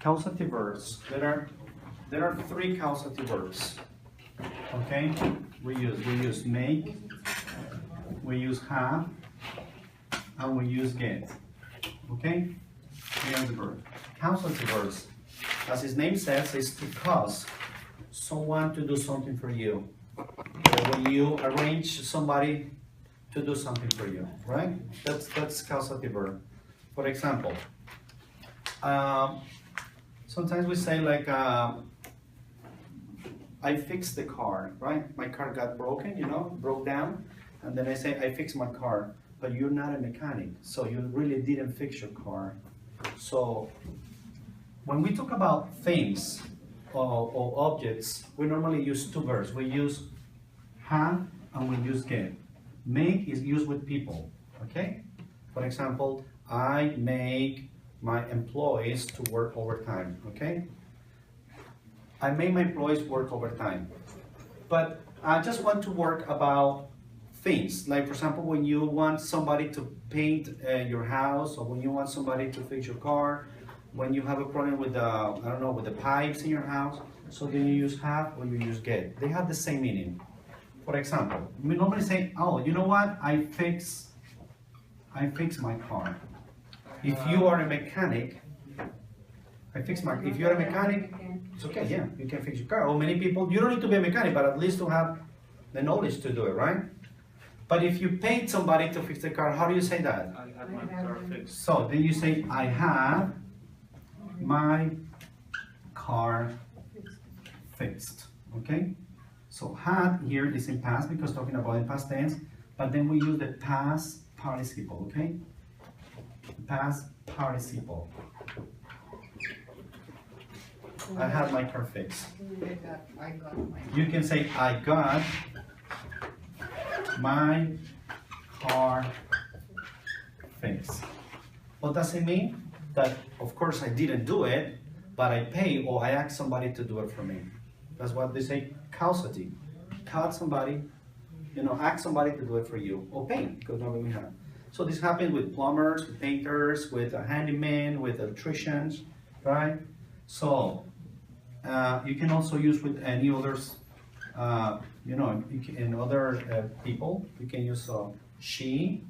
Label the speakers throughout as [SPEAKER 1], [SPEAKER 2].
[SPEAKER 1] Causative verbs. There are three causative verbs. Okay? We use make, we use have, and we use get. Okay? Here are the verbs. Causative verbs, as its name says, is to cause someone to do something for you. Or when you arrange somebody to do something for you, right? That's causative verb. For example, sometimes we say like, I fixed the car, right? My car got broken, broke down, and then I say, I fixed my car, but you're not a mechanic, so you really didn't fix your car. So when we talk about things or objects, we normally use two verbs. We use have and we use get. Make is used with people, okay? For example, I make my employees to work overtime, okay? I make my employees work overtime. But I just want to work about things. Like, for example, when you want somebody to paint your house, or when you want somebody to fix your car, when you have a problem with the, with the pipes in your house, so then you use have or you use get. They have the same meaning. For example, we normally say, oh, you know what? I fix my car. If you are a mechanic, if you're a mechanic, it's okay, yeah, you can fix your car. Or many people, you don't need to be a mechanic, but at least to have the knowledge to do it, right? But if you paid somebody to fix the car, how do you say that?
[SPEAKER 2] I had my car fixed.
[SPEAKER 1] So then you say, I have my car fixed, okay? So had here is in past because talking about in past tense, but then we use the past participle, okay? Past participle. I had my car fixed. You can say, I got my car fixed. What does it mean? That, of course, I didn't do it, but I pay or I ask somebody to do it for me. That's what they say, causative. Call somebody, ask somebody to do it for you, or pay, because normally we have. So this happens with plumbers, with painters, with handymen, with electricians, right? So you can also use with any others, in other people. You can use she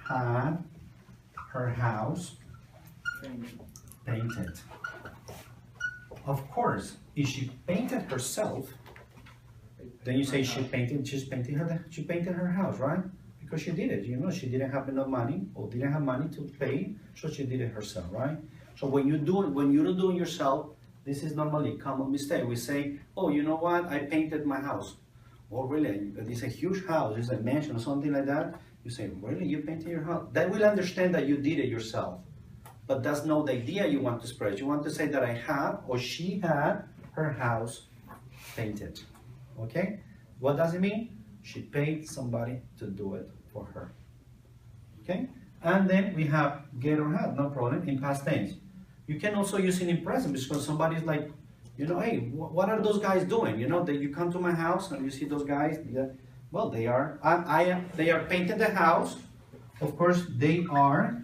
[SPEAKER 1] had her house painted. Of course, if she painted herself, then you say she painted her house, right? Because she did it, she didn't have enough money or didn't have money to pay, so she did it herself, right? So when you're doing yourself, this is normally a common mistake. We say, oh, you know what? I painted my house. Oh, really? It's a huge house, it's a mansion or something like that. You say, really? You painted your house? They will understand that you did it yourself. But that's not the idea you want to spread. You want to say that I have or she had her house painted. Okay? What does it mean? She paid somebody to do it for her. Okay? And then we have get or have, no problem, in past tense. You can also use it in present because somebody's like, hey, what are those guys doing? That you come to my house and you see those guys. Well, they are painting the house. Of course, they are.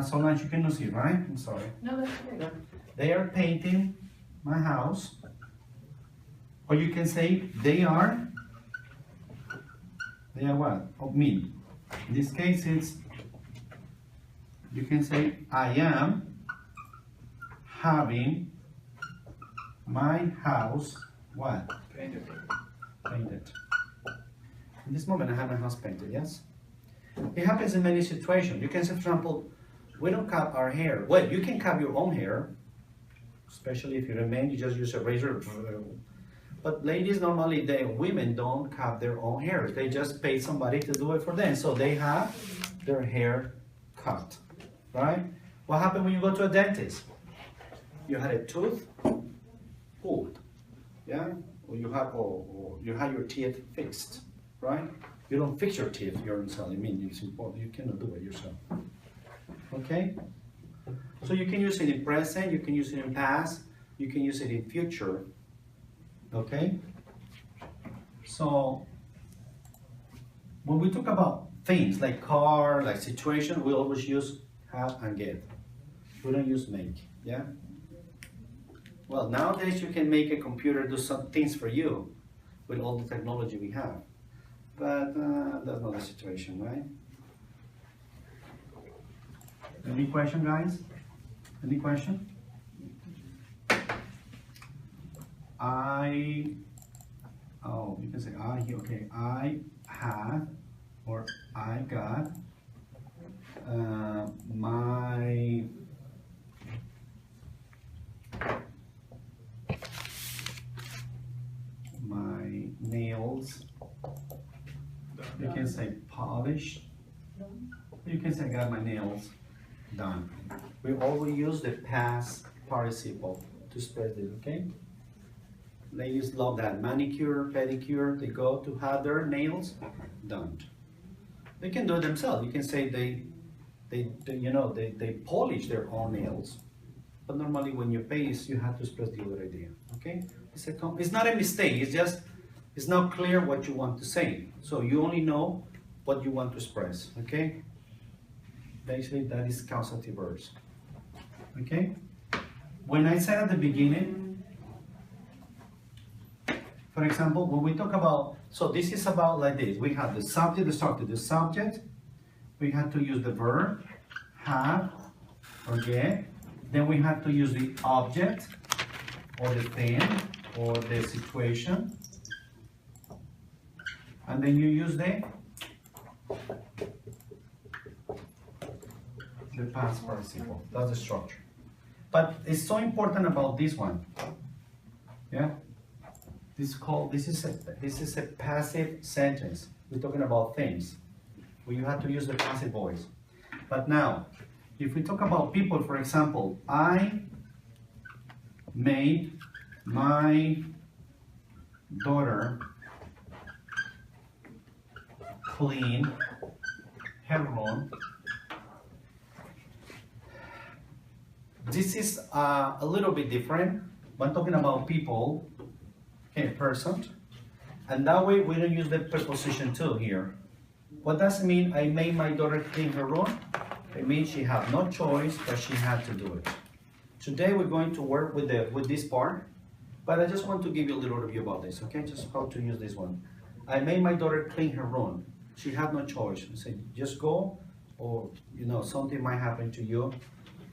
[SPEAKER 1] Sometimes you cannot see, right? I'm sorry.
[SPEAKER 3] No, that's okay.
[SPEAKER 1] They are painting my house. Or you can say they are what? Of me. In this case, you can say I am having my house what?
[SPEAKER 2] Painted.
[SPEAKER 1] Painted. In this moment, I have my house painted, yes? It happens in many situations. You can say, for example, we don't cut our hair. Well, you can cut your own hair, especially if you're a man, you just use a razor. But ladies, normally, women don't cut their own hair. They just pay somebody to do it for them. So they have their hair cut, right? What happened when you go to a dentist? You had a tooth pulled, yeah? Or you had your teeth fixed, right? You don't fix your teeth yourself. I mean, it's important. You cannot do it yourself. Okay? So you can use it in present, you can use it in past, you can use it in future. Okay? So when we talk about things like car, like situation, we always use have and get. We don't use make, yeah? Well, nowadays you can make a computer do some things for you with all the technology we have. But that's not the situation, right? Any question, guys? Any question? You can say I here, okay. I had, or I got my nails. You can say polished. You can say I got my nails done. We always use the past participle to express this, okay? Ladies love that. Manicure, pedicure, they go to have their nails done. They can do it themselves. You can say they polish their own nails. But normally when you paste, you have to express the other idea, okay? It's not a mistake, it's not clear what you want to say. So you only know what you want to express, okay? Basically, that is causative verbs, okay? When I said at the beginning, for example, when we talk about, so this is about like this. We have the subject, the subject. We have to use the verb, have, or get. Then we have to use the object, or the thing, or the situation. And then you use the past participle. That's the structure. But it's so important about this one. Yeah? This is a passive sentence. We're talking about things. Where you have to use the passive voice. But now, if we talk about people, for example, I made my daughter clean her room. This is a little bit different. When talking about people, okay, person, and that way we don't use the preposition to here. What does it mean? I made my daughter clean her room. It means she had no choice, but she had to do it. Today we're going to work with this part, but I just want to give you a little review about this, okay? Just how to use this one. I made my daughter clean her room. She had no choice. I said, just go, or something might happen to you.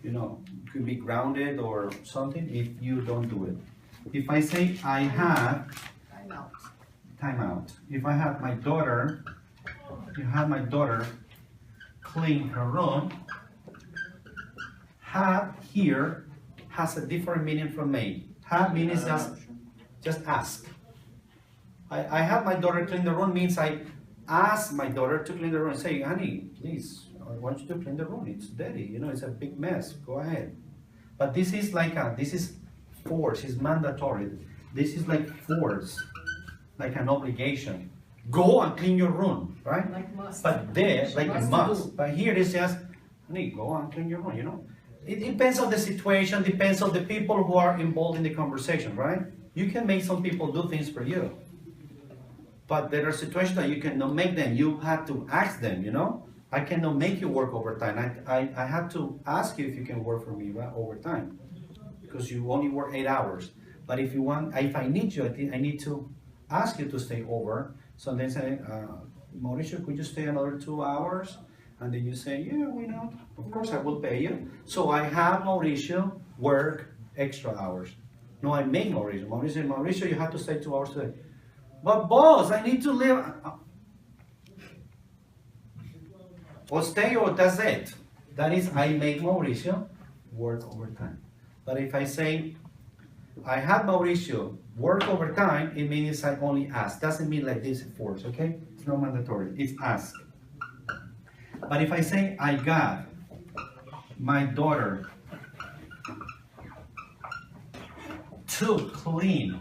[SPEAKER 1] You could be grounded or something if you don't do it. If I say I have time out. If I have my daughter, clean her room, have here has a different meaning from made. Have means just ask. I have my daughter clean the room means I ask my daughter to clean the room. Say, honey, please, I want you to clean the room. It's dirty, it's a big mess. Go ahead. But this is this is force. It's mandatory. This is like force, like an obligation. Go and clean your room, right?
[SPEAKER 2] Like must.
[SPEAKER 1] But there, like a must. But here it's just, honey, go and clean your room. It depends on the situation. Depends on the people who are involved in the conversation, right? You can make some people do things for you. But there are situations that you cannot make them. You have to ask them, I cannot make you work overtime. I have to ask you if you can work for me overtime. Because you only work 8 hours. But if I need you, I need to ask you to stay over. So then say, Mauricio, could you stay another 2 hours? And then you say, yeah, why not? Of course I will pay you. So I have Mauricio work extra hours. No, I make Mauricio. Mauricio, you have to stay 2 hours today. But boss, I need to live. Or stay, or that's it. That is, I make Mauricio work overtime. But if I say, I have Mauricio work overtime, it means I only ask. Doesn't mean like this force, okay? It's not mandatory. It's ask. But if I say, I got my daughter to clean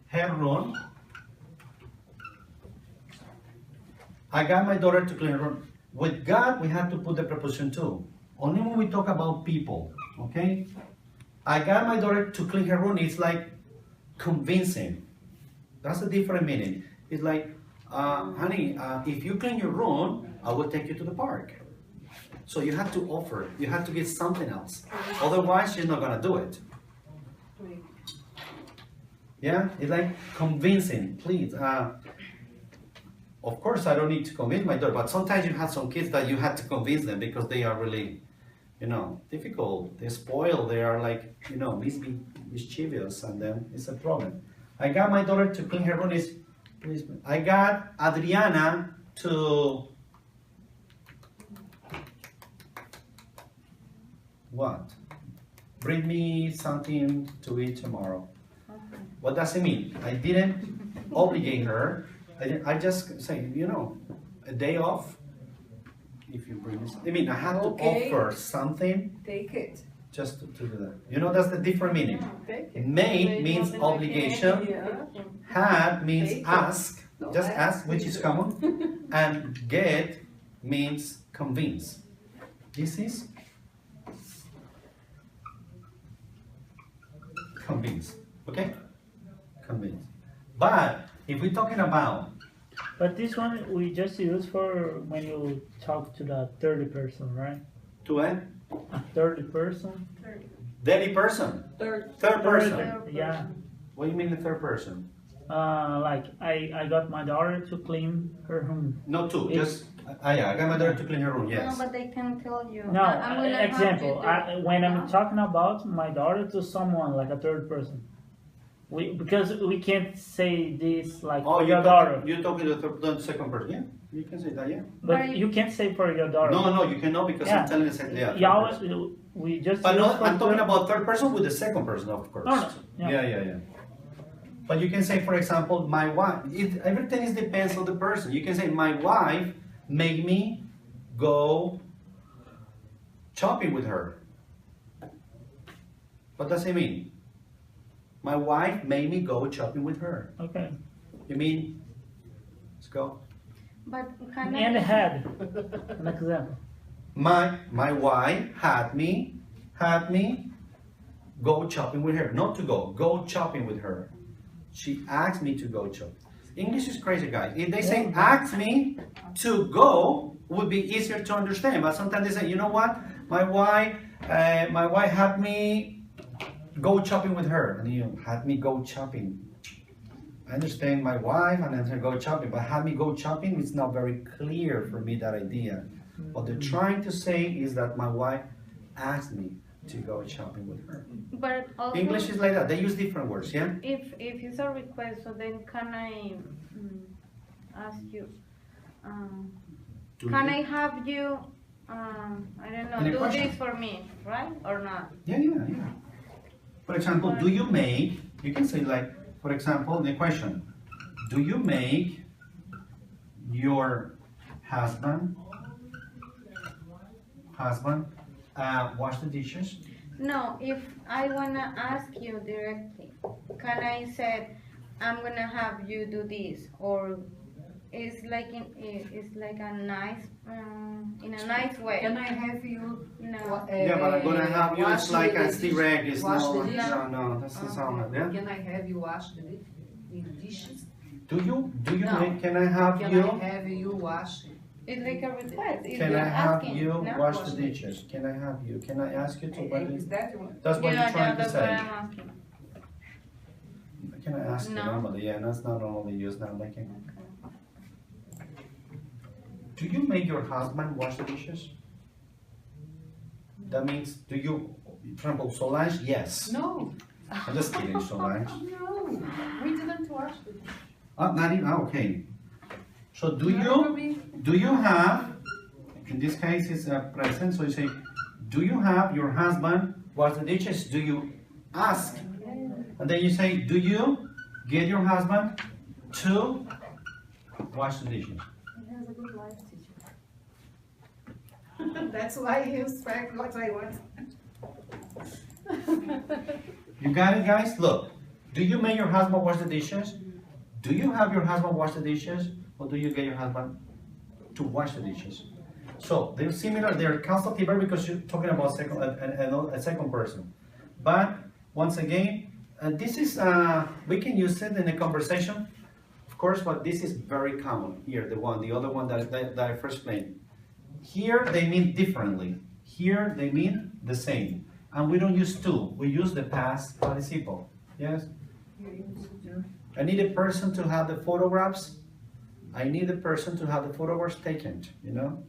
[SPEAKER 1] her room, I got my daughter to clean her room. With God, we have to put the preposition to. Only when we talk about people, okay? I got my daughter to clean her room, it's like convincing. That's a different meaning. It's like, honey, if you clean your room, I will take you to the park. So you have to offer, you have to get something else. Otherwise, she's not gonna do it. Yeah, it's like convincing, please. Of course, I don't need to convince my daughter, but sometimes you have some kids that you have to convince them because they are really, difficult. They spoil. They are like, mischievous, and then it's a problem. I got my daughter to clean her room. I got Adriana to what? Bring me something to eat tomorrow. What does it mean? I didn't obligate her. I just say, a day off. If you bring this, I have to offer something.
[SPEAKER 2] Take it.
[SPEAKER 1] Just to do that. That's the different meaning. May means obligation. Had means ask. Just ask, which is common. And get means convince. This is convince. Okay? Convince. But if we're talking about.
[SPEAKER 3] But this one we just use for when you talk to the third person, right?
[SPEAKER 1] To a
[SPEAKER 3] third person?
[SPEAKER 1] Third person.
[SPEAKER 2] Third
[SPEAKER 1] person.
[SPEAKER 3] Yeah.
[SPEAKER 1] What do you mean the third person?
[SPEAKER 3] Like I got my daughter to clean her room.
[SPEAKER 1] Not two, just I got my daughter to clean her room. Yes.
[SPEAKER 4] No, but they can tell you.
[SPEAKER 3] No,
[SPEAKER 4] I'm gonna have
[SPEAKER 3] example.
[SPEAKER 4] you do-
[SPEAKER 3] When I'm talking about my daughter to someone like a third person, because we can't say this like for your daughter.
[SPEAKER 1] You're talking to the second person. Yeah, you can say that. Yeah.
[SPEAKER 3] But you can't say for your daughter.
[SPEAKER 1] No, you cannot because I'm telling the second. Yeah.
[SPEAKER 3] Yeah, we just.
[SPEAKER 1] But no,
[SPEAKER 3] use for
[SPEAKER 1] I'm talking
[SPEAKER 3] third-
[SPEAKER 1] about third person with the second person, of course.
[SPEAKER 3] No,
[SPEAKER 1] Yeah. But you can say, for example, my wife. Everything is depends on the person. You can say, my wife made me go shopping with her. What does it mean? My wife made me go shopping with her.
[SPEAKER 3] Okay.
[SPEAKER 1] You mean? Let's go.
[SPEAKER 4] But can
[SPEAKER 3] And
[SPEAKER 4] I?
[SPEAKER 3] had an example.
[SPEAKER 1] My wife had me go shopping with her. Not to go shopping with her. She asked me to go shopping. English is crazy, guys. If they say ask me to go, would be easier to understand. But sometimes they say, you know what? My wife had me go shopping with her. And you had me go shopping. I understand my wife and then go shopping, but had me go shopping is not very clear for me, that idea. What they're trying to say is that my wife asked me to go shopping with her.
[SPEAKER 4] But also,
[SPEAKER 1] English is like that. They use different words, yeah?
[SPEAKER 4] if it's a request, so then can I ask you?
[SPEAKER 1] Do
[SPEAKER 4] Can
[SPEAKER 1] you?
[SPEAKER 4] I have you? I don't know.
[SPEAKER 1] Any
[SPEAKER 4] Do
[SPEAKER 1] question?
[SPEAKER 4] this for me, right or not?
[SPEAKER 1] Yeah. For example, do you make, you can say like, for example, the question, do you make your husband wash the dishes?
[SPEAKER 4] No. If I wanna ask you directly, can I say I'm gonna have you do this, or it's like a nice in a nice way?
[SPEAKER 2] Can I have you?
[SPEAKER 4] No.
[SPEAKER 1] Yeah, but I'm gonna have you,
[SPEAKER 2] wash
[SPEAKER 1] it's like
[SPEAKER 2] the
[SPEAKER 1] a
[SPEAKER 2] dishes?
[SPEAKER 1] direct, it's
[SPEAKER 2] Wash the
[SPEAKER 1] no,
[SPEAKER 2] dishes?
[SPEAKER 1] no, that's not sound, yeah?
[SPEAKER 2] Can I have you wash the dishes?
[SPEAKER 1] Do you
[SPEAKER 2] No.
[SPEAKER 1] make, can I have
[SPEAKER 2] Can
[SPEAKER 1] you?
[SPEAKER 2] I have you wash?
[SPEAKER 4] It's like a request. If
[SPEAKER 1] Can
[SPEAKER 4] you're
[SPEAKER 1] I have
[SPEAKER 4] asking,
[SPEAKER 1] you
[SPEAKER 4] no?
[SPEAKER 1] wash the dishes? Can I have you? Can I ask you to wash
[SPEAKER 2] Is
[SPEAKER 1] the
[SPEAKER 2] that one?
[SPEAKER 1] That's what
[SPEAKER 4] Yeah,
[SPEAKER 1] you're trying to
[SPEAKER 4] that's what
[SPEAKER 1] say.
[SPEAKER 4] I'm asking.
[SPEAKER 1] Can I ask you
[SPEAKER 4] No.
[SPEAKER 1] normally? Yeah, that's not normally used now. Like, do you make your husband wash the dishes? That means, do you, for example, Solange? Yes.
[SPEAKER 2] No.
[SPEAKER 1] I'm just kidding, Solange.
[SPEAKER 2] No. We didn't wash the dishes.
[SPEAKER 1] Not even, okay. So do
[SPEAKER 2] Remember
[SPEAKER 1] you,
[SPEAKER 2] me?
[SPEAKER 1] do you have, in this case it's a present, so you say, do you have your husband wash the dishes? Do you ask? And then you say, do you get your husband to wash the dishes?
[SPEAKER 2] He has a good life, teacher. That's why he was trying what I want.
[SPEAKER 1] You got it, guys? Look, do you make your husband wash the dishes? Do you have your husband wash the dishes? Or do you get your husband to wash the dishes? So they're similar, they're causative verb because you're talking about a second person. But once again, this is, we can use it in a conversation, of course, but this is very common here, the other one that I first explained. Here they mean differently. Here they mean the same. And we don't use to, we use the past participle. Yes? I need a person to have the photographs. I need a person to have the photographs taken, you know?